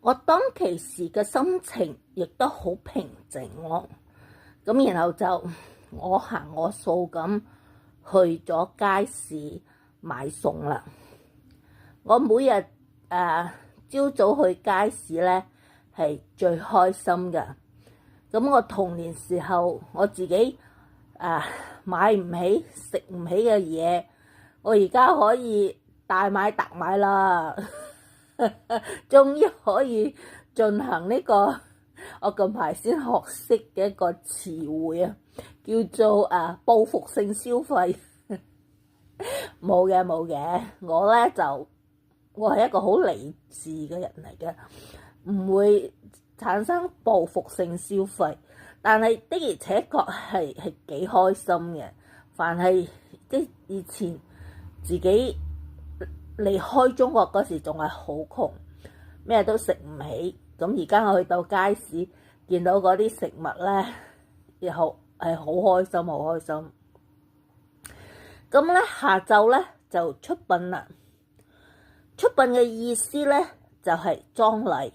我當其時嘅心情亦都好平靜咯。咁然後就我行我素咁去咗街市買餸啦。我每日朝早去街市咧係最開心嘅。咁我童年時候我自己買唔起食唔起嘅嘢，我而家可以大買特買啦。終於可以進行呢個我近排先學識嘅一個詞彙啊，叫做報復性消費。冇嘅冇嘅，我咧就我係一個好理智嘅人嚟嘅，唔會產生報復性消費。但係的而且確係幾開心嘅。凡係即以前自己離開中國嗰時仲係好窮，咩都食唔起。咁而家我去到街市見到嗰啲食物咧，又係好開心，好開心。咁咧下晝咧就出殯啦。出殯嘅意思咧就係喪禮。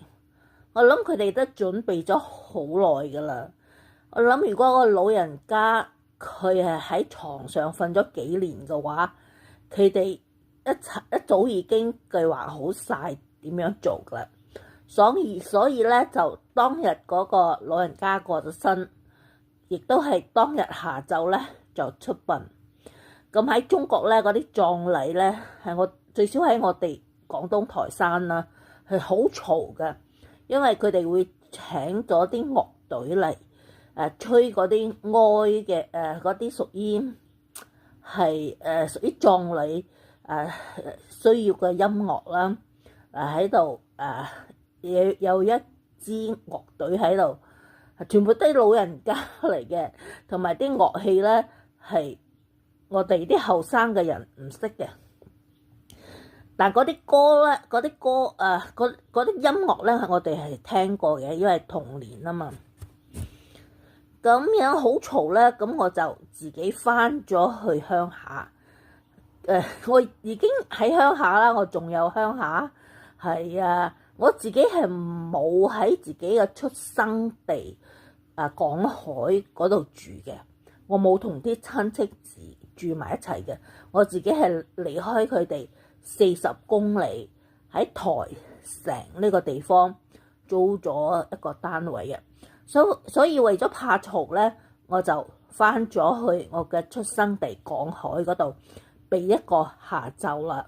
我諗佢哋都準備咗好耐㗎啦。我諗如果個老人家佢係喺床上瞓咗幾年嘅話，佢哋一早已經計劃好晒點樣做㗎啦。所以咧就當日嗰個老人家過咗身，亦都係當日下晝咧就出殯。咁喺中國咧嗰啲葬禮咧係我最少喺我哋廣東台山啦係好嘈嘅，因為佢哋會請咗啲樂隊嚟吹嗰啲哀嘅嗰啲屬於係屬於葬禮需要嘅音樂啦。喺度有一支樂隊喺度，全部都係老人家嚟嘅，同埋啲樂器咧係我哋啲後生嘅人唔識嘅。但嗰啲歌咧，嗰啲音樂咧，我哋係聽過嘅，因為童年啊嘛。咁樣好嘈咧，咁我就自己翻咗去鄉下。我已經喺鄉下啦，我仲有鄉下係我自己係冇喺自己嘅出生地廣海嗰度住嘅，我冇同啲親戚住埋一齊嘅，我自己係離開佢哋40公里喺台城呢個地方租咗一個單位嘅。所以為咗怕嘈咧，我就翻咗去我嘅出生地廣海嗰度避一個下晝啦。